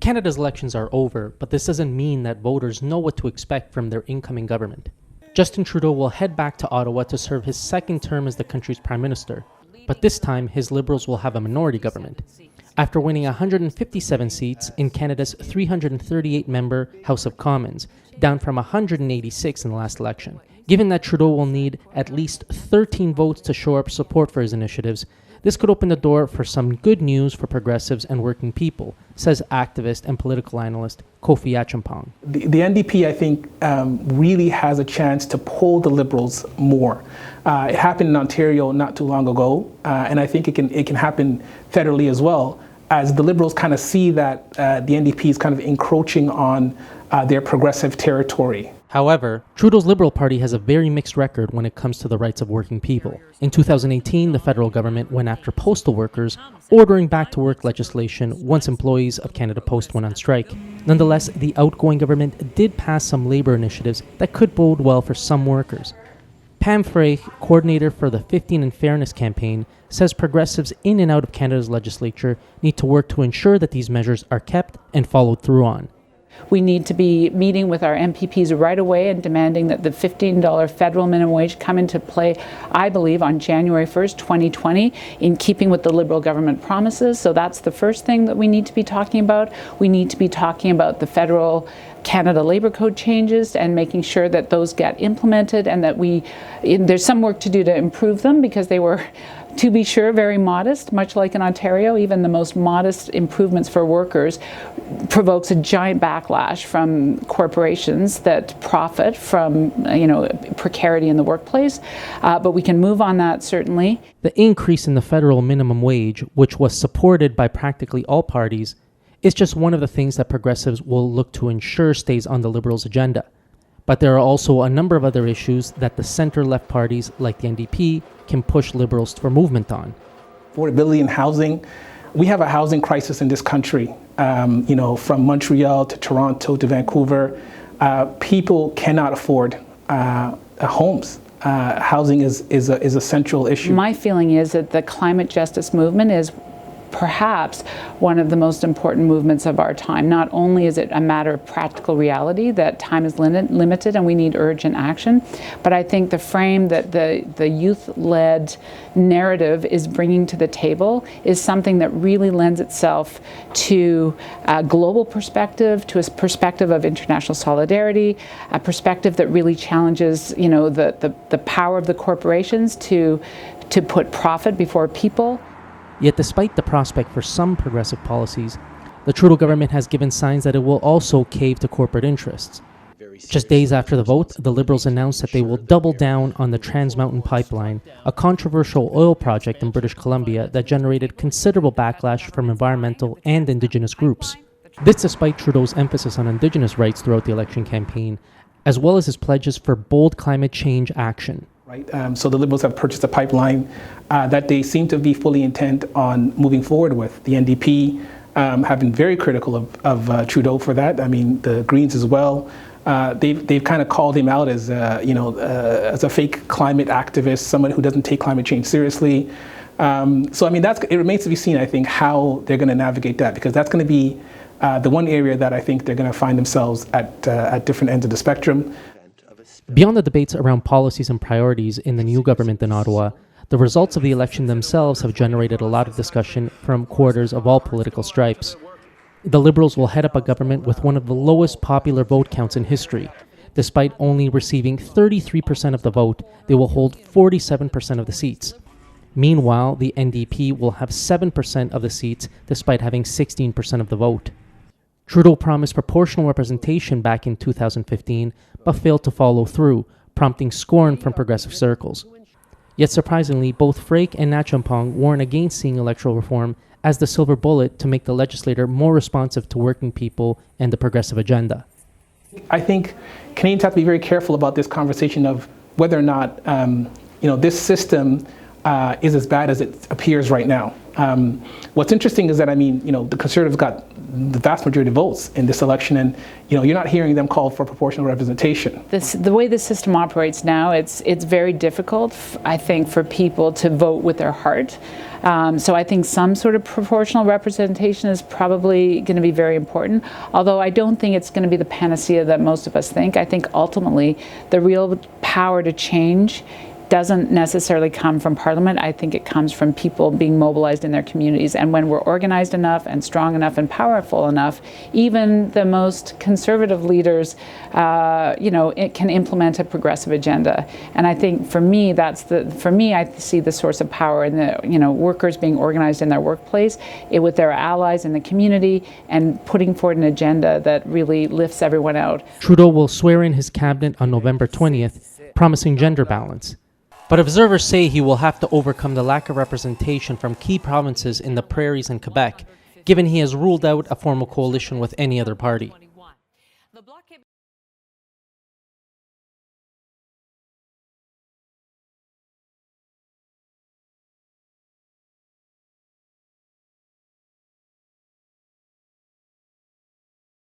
Canada's elections are over, but this doesn't mean that voters know what to expect from their incoming government. Justin Trudeau will head back to Ottawa to serve his second term as the country's prime minister, but this time his Liberals will have a minority government. After winning 157 seats in Canada's 338-member House of Commons, down from 186 in the last election. Given that Trudeau will need at least 13 votes to shore up support for his initiatives, this could open the door for some good news for progressives and working people, says activist and political analyst Kofi Acheampong. The NDP, I think, really has a chance to pull the Liberals more. It happened in Ontario not too long ago, and I think it can happen federally as well, as the Liberals kind of see that the NDP is kind of encroaching on their progressive territory. However, Trudeau's Liberal Party has a very mixed record when it comes to the rights of working people. In 2018, the federal government went after postal workers, ordering back-to-work legislation once employees of Canada Post went on strike. Nonetheless, the outgoing government did pass some labor initiatives that could bode well for some workers. Pam Frey, coordinator for the 15 in Fairness campaign, says progressives in and out of Canada's legislature need to work to ensure that these measures are kept and followed through on. We need to be meeting with our MPPs right away and demanding that the $15 federal minimum wage come into play, I believe, on January 1st, 2020, in keeping with the Liberal government promises. So that's the first thing that we need to be talking about. We need to be talking about the federal Canada Labour Code changes and making sure that those get implemented, and that there's some work to do to improve them, because they were, to be sure, very modest. Much like in Ontario, even the most modest improvements for workers provokes a giant backlash from corporations that profit from precarity in the workplace. But we can move on that, certainly. The increase in the federal minimum wage, which was supported by practically all parties, is just one of the things that progressives will look to ensure stays on the Liberals' agenda. But there are also a number of other issues that the center-left parties, like the NDP, can push Liberals for movement on. Affordability in housing. We have a housing crisis in this country. From Montreal to Toronto to Vancouver, people cannot afford homes. Housing is a central issue. My feeling is that the climate justice movement is perhaps one of the most important movements of our time. Not only is it a matter of practical reality that time is limited and we need urgent action, but I think the frame that the youth-led narrative is bringing to the table is something that really lends itself to a global perspective, to a perspective of international solidarity, a perspective that really challenges, the power of the corporations to put profit before people. Yet despite the prospect for some progressive policies, the Trudeau government has given signs that it will also cave to corporate interests. Just days after the vote, the Liberals announced that they will double down on the Trans Mountain Pipeline, a controversial oil project in British Columbia that generated considerable backlash from environmental and Indigenous groups. This despite Trudeau's emphasis on Indigenous rights throughout the election campaign, as well as his pledges for bold climate change action. So the Liberals have purchased a pipeline that they seem to be fully intent on moving forward with. The NDP have been very critical of Trudeau for that. I mean, the Greens as well. They've kind of called him out as a fake climate activist, someone who doesn't take climate change seriously. So I mean, it remains to be seen, I think, how they're going to navigate that, because that's going to be the one area that I think they're going to find themselves at different ends of the spectrum. Beyond the debates around policies and priorities in the new government in Ottawa, the results of the election themselves have generated a lot of discussion from quarters of all political stripes. The Liberals will head up a government with one of the lowest popular vote counts in history. Despite only receiving 33% of the vote, they will hold 47% of the seats. Meanwhile, the NDP will have 7% of the seats despite having 16% of the vote. Trudeau promised proportional representation back in 2015, but failed to follow through, prompting scorn from progressive circles. Yet surprisingly, both Frake and Acheampong warn against seeing electoral reform as the silver bullet to make the legislature more responsive to working people and the progressive agenda. I think Canadians have to be very careful about this conversation of whether or not this system is as bad as it appears right now. What's interesting is that, I mean, the Conservatives got the vast majority of votes in this election, and you're not hearing them call for proportional representation. The way the system operates now, it's very difficult, I think, for people to vote with their heart. So I think some sort of proportional representation is probably going to be very important, although I don't think it's going to be the panacea that most of us think. I think ultimately the real power to change doesn't necessarily come from Parliament. I think it comes from people being mobilized in their communities. And when we're organized enough and strong enough and powerful enough, even the most conservative leaders, it can implement a progressive agenda. And I think for me, I see the source of power in the, workers being organized in their workplace, with their allies in the community, and putting forward an agenda that really lifts everyone out. Trudeau will swear in his cabinet on November 20th, promising gender balance. But observers say he will have to overcome the lack of representation from key provinces in the prairies and Quebec, given he has ruled out a formal coalition with any other party.